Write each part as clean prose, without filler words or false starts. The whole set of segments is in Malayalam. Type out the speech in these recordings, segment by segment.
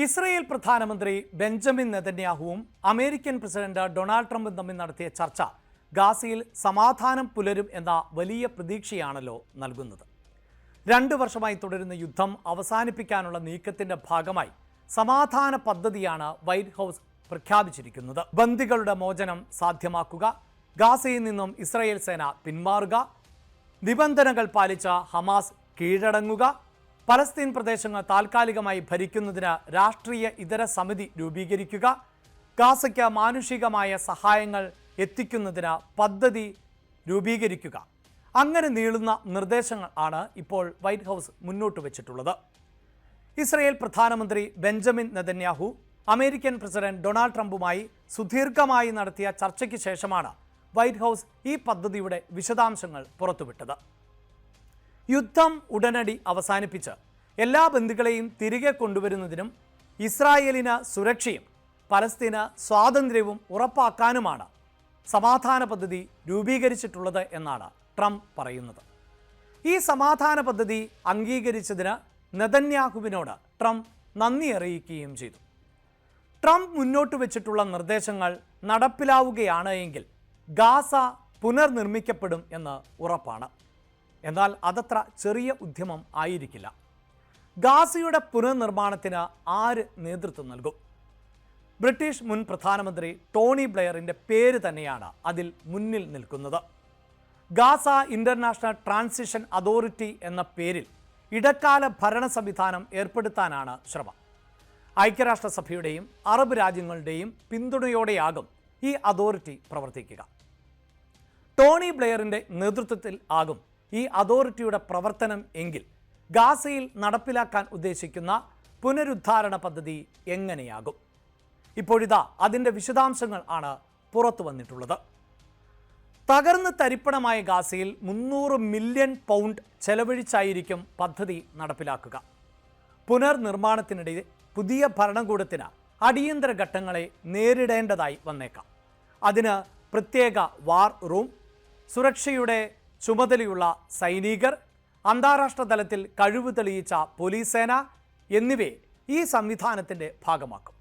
ഇസ്രയേൽ പ്രധാനമന്ത്രി ബെഞ്ചമിൻ നെതന്യാഹുവും അമേരിക്കൻ പ്രസിഡന്റ് ഡൊണാൾഡ് ട്രംപും തമ്മിൽ നടത്തിയ ചർച്ച ഗാസയിൽ സമാധാനം പുലരും എന്ന വലിയ പ്രതീക്ഷയാണല്ലോ നൽകുന്നത്. 2 വർഷമായി തുടരുന്ന യുദ്ധം അവസാനിപ്പിക്കാനുള്ള നീക്കത്തിന്റെ ഭാഗമായി സമാധാന പദ്ധതിയാണ് വൈറ്റ് ഹൗസ് പ്രഖ്യാപിച്ചിരിക്കുന്നത്. ബന്ദികളുടെ മോചനം സാധ്യമാക്കുക, ഗാസയിൽ നിന്നും ഇസ്രയേൽ സേന പിന്മാറുക, നിബന്ധനകൾ പാലിച്ച ഹമാസ് കീഴടങ്ങുക, പലസ്തീൻ പ്രദേശങ്ങൾ താൽക്കാലികമായി ഭരിക്കുന്നതിന് രാഷ്ട്രീയ ഇതര സമിതി രൂപീകരിക്കുക, ഗാസയ്ക്ക് മാനുഷികമായ സഹായങ്ങൾ എത്തിക്കുന്നതിന് പദ്ധതി രൂപീകരിക്കുക. അങ്ങനെ നീളുന്ന നിർദ്ദേശങ്ങൾ ആണ് ഇപ്പോൾ വൈറ്റ് ഹൗസ് മുന്നോട്ട് വെച്ചിട്ടുള്ളത്. ഇസ്രയേൽ പ്രധാനമന്ത്രി Benjamin Netanyahu American president Donald ട്രംപുമായി സുദീർഘമായി നടത്തിയ ചർച്ചയ്ക്ക് ശേഷമാണ് വൈറ്റ് ഹൗസ് ഈ പദ്ധതിയുടെ വിശദാംശങ്ങൾ പുറത്തുവിട്ടത്. യുദ്ധം ഉടനടി അവസാനിപ്പിച്ച് എല്ലാ ബന്ദികളെയും തിരികെ കൊണ്ടുവരുന്നതിനും ഇസ്രായേലിന് സുരക്ഷയും പലസ്തീന് സ്വാതന്ത്ര്യവും ഉറപ്പാക്കാനുമാണ് സമാധാന പദ്ധതി രൂപീകരിച്ചിട്ടുള്ളത് എന്നാണ് ട്രംപ് പറയുന്നത്. ഈ സമാധാന പദ്ധതി അംഗീകരിച്ചതിന് നെതന്യാഹുവിനോട് ട്രംപ് നന്ദി അറിയിക്കുകയും ചെയ്തു. ട്രംപ് മുന്നോട്ട് വെച്ചിട്ടുള്ള നിർദ്ദേശങ്ങൾ നടപ്പിലാവുകയാണ് എങ്കിൽ ഗാസ പുനർനിർമ്മിക്കപ്പെടും എന്ന് ഉറപ്പാണ്. എന്നാൽ അതത്ര ചെറിയ ഉദ്യമം ആയിരിക്കില്ല. ഗാസയുടെ പുനർനിർമ്മാണത്തിന് ആര് നേതൃത്വം നൽകും? ബ്രിട്ടീഷ് മുൻ പ്രധാനമന്ത്രി ടോണി ബ്ലെയറിൻ്റെ പേര് തന്നെയാണ് അതിൽ മുന്നിൽ നിൽക്കുന്നത്. ഗാസ ഇൻ്റർനാഷണൽ ട്രാൻസിഷൻ അതോറിറ്റി എന്ന പേരിൽ ഇടക്കാല ഭരണ സംവിധാനം ഏർപ്പെടുത്താനാണ് ശ്രമം. ഐക്യരാഷ്ട്രസഭയുടെയും അറബ് രാജ്യങ്ങളുടെയും പിന്തുണയോടെയാകും ഈ അതോറിറ്റി പ്രവർത്തിക്കുക. ടോണി ബ്ലെയറിൻ്റെ നേതൃത്വത്തിൽ ആകും ഈ അതോറിറ്റിയുടെ പ്രവർത്തനം എങ്കിൽ ഗാസയിൽ നടപ്പിലാക്കാൻ ഉദ്ദേശിക്കുന്ന പുനരുദ്ധാരണ പദ്ധതി എങ്ങനെയാകും? ഇപ്പോഴിതാ അതിൻ്റെ വിശദാംശങ്ങൾ ആണ് പുറത്തു വന്നിട്ടുള്ളത്. തകർന്ന് തരിപ്പണമായ ഗാസയിൽ 300 മില്യൺ പൗണ്ട് ചെലവഴിച്ചായിരിക്കും പദ്ധതി നടപ്പിലാക്കുക. പുനർനിർമ്മാണത്തിനിടെ പുതിയ ഭരണകൂടത്തിന് അടിയന്തര ഘട്ടങ്ങളെ നേരിടേണ്ടതായി വന്നേക്കാം. അതിന് പ്രത്യേക വാർ റൂം, സുരക്ഷയുടെ ചുമതലയുള്ള സൈനികർ, അന്താരാഷ്ട്ര തലത്തിൽ കഴിവ് തെളിയിച്ച പോലീസ് സേന എന്നിവയെ ഈ സംവിധാനത്തിൻ്റെ ഭാഗമാക്കും.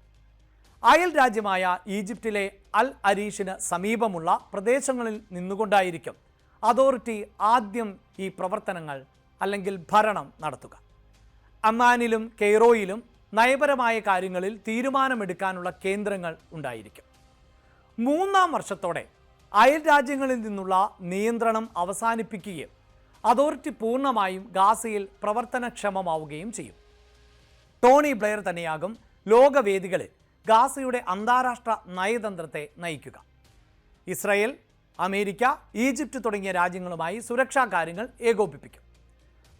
അയൽ രാജ്യമായ ഈജിപ്തിലെ അൽ അരീഷിന് സമീപമുള്ള പ്രദേശങ്ങളിൽ നിന്നുകൊണ്ടായിരിക്കും അതോറിറ്റി ആദ്യം ഈ പ്രവർത്തനങ്ങൾ അല്ലെങ്കിൽ ഭരണം നടത്തുക. അമ്മാനിലും കെയ്റോയിലും നയപരമായ കാര്യങ്ങളിൽ തീരുമാനമെടുക്കാനുള്ള കേന്ദ്രങ്ങൾ ഉണ്ടായിരിക്കും. 3-ാം വർഷത്തോടെ അയൽ രാജ്യങ്ങളിൽ നിന്നുള്ള നിയന്ത്രണം അവസാനിപ്പിക്കുകയും അതോറിറ്റി പൂർണ്ണമായും ഗാസയിൽ പ്രവർത്തനക്ഷമമാവുകയും ചെയ്യും. ടോണി ബ്ലെയർ തന്നെയാകും ലോകവേദികളിൽ ഗാസയുടെ അന്താരാഷ്ട്ര നയതന്ത്രത്തെ നയിക്കുക. ഇസ്രായേൽ, അമേരിക്ക, ഈജിപ്റ്റ് തുടങ്ങിയ രാജ്യങ്ങളുമായി സുരക്ഷാ കാര്യങ്ങൾ ഏകോപിപ്പിക്കും.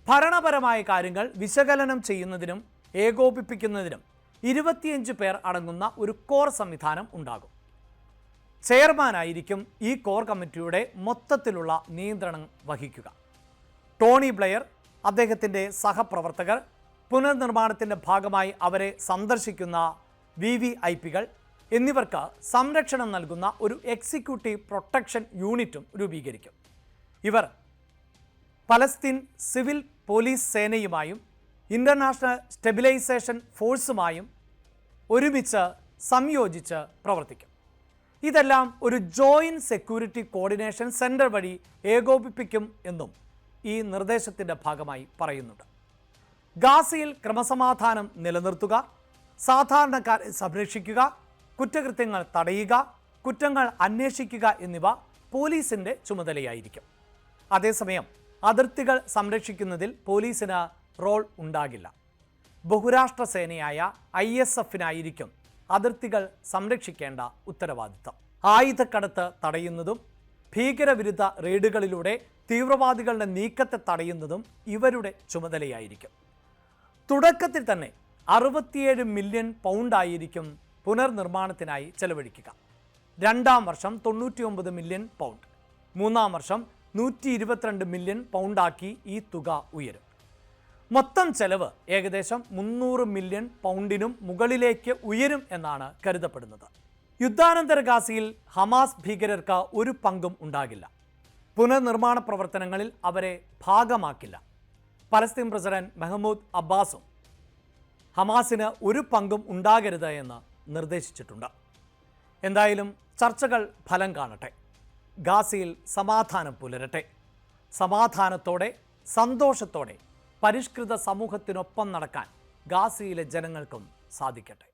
ഭരണപരമായ കാര്യങ്ങൾ വിശകലനം ചെയ്യുന്നതിനും ഏകോപിപ്പിക്കുന്നതിനും 25 പേർ അടങ്ങുന്ന ഒരു കോർ സംവിധാനം ഉണ്ടാകും. ചെയർമാനായിരിക്കും ഈ കോർ കമ്മിറ്റിയുടെ മൊത്തത്തിലുള്ള നിയന്ത്രണം വഹിക്കുക. ടോണി ബ്ലെയർ, അദ്ദേഹത്തിൻ്റെ സഹപ്രവർത്തകർ, പുനർനിർമ്മാണത്തിൻ്റെ ഭാഗമായി അവരെ സന്ദർശിക്കുന്ന VVIPകൾ എന്നിവർക്ക് സംരക്ഷണം നൽകുന്ന ഒരു എക്സിക്യൂട്ടീവ് പ്രൊട്ടക്ഷൻ യൂണിറ്റും രൂപീകരിക്കും. ഇവർ പലസ്തീൻ സിവിൽ പോലീസ് സേനയുമായും ഇൻ്റർനാഷണൽ സ്റ്റെബിലൈസേഷൻ ഫോഴ്സുമായും ഒരുമിച്ച് സംയോജിച്ച് പ്രവർത്തിക്കും. ഇതെല്ലാം ഒരു ജോയിൻറ്റ് സെക്യൂരിറ്റി കോർഡിനേഷൻ സെൻറ്റർ വഴി ഏകോപിപ്പിക്കും എന്നും ഈ നിർദ്ദേശത്തിൻ്റെ ഭാഗമായി പറയുന്നുണ്ട്. ഗാസയിൽ ക്രമസമാധാനം നിലനിർത്തുക, സാധാരണക്കാരെ സംരക്ഷിക്കുക, കുറ്റകൃത്യങ്ങൾ തടയുക, കുറ്റങ്ങൾ അന്വേഷിക്കുക എന്നിവ പോലീസിൻ്റെ ചുമതലയായിരിക്കും. അതേസമയം അതിർത്തികൾ സംരക്ഷിക്കുന്നതിൽ പോലീസിന് റോൾ ഉണ്ടാകില്ല. ബഹുരാഷ്ട്ര സേനയായ ISFനായിരിക്കും അതിർത്തികൾ സംരക്ഷിക്കേണ്ട ഉത്തരവാദിത്തം. ആയുധക്കടത്ത് തടയുന്നതും ഭീകരവിരുദ്ധ റെയ്ഡുകളിലൂടെ തീവ്രവാദികളുടെ നീക്കത്തെ തടയുന്നതും ഇവരുടെ ചുമതലയായിരിക്കും. തുടക്കത്തിൽ തന്നെ 67 മില്യൺ പൗണ്ടായിരിക്കും പുനർനിർമ്മാണത്തിനായി ചെലവഴിക്കുക. 2-ാം വർഷം 99 മില്യൺ പൗണ്ട്, 3-ാം വർഷം 122 മില്യൺ പൗണ്ടാക്കി ഈ തുക ഉയരും. മൊത്തം ചെലവ് ഏകദേശം 300 മില്യൺ പൗണ്ടിനും മുകളിലേക്ക് ഉയരും എന്നാണ് കരുതപ്പെടുന്നത്. യുദ്ധാനന്തര ഗാസയിൽ ഹമാസ് ഭീകരർക്ക് ഒരു പങ്കും ഉണ്ടാകില്ല. പുനർനിർമ്മാണ പ്രവർത്തനങ്ങളിൽ അവരെ ഭാഗമാക്കില്ല. പലസ്തീൻ പ്രസിഡന്റ് മെഹ്മൂദ് അബ്ബാസും ഹമാസിന് ഒരു പങ്കും ഉണ്ടാകരുത് എന്ന് നിർദ്ദേശിച്ചിട്ടുണ്ട്. എന്തായാലും ചർച്ചകൾ ഫലം കാണട്ടെ. ഗാസയിൽ സമാധാനം പുലരട്ടെ. സമാധാനത്തോടെ സന്തോഷത്തോടെ പരിഷ്കൃത സമൂഹത്തിനൊപ്പം നടക്കാൻ ഗാസയിലെ ജനങ്ങൾക്കും സാധിക്കട്ടെ.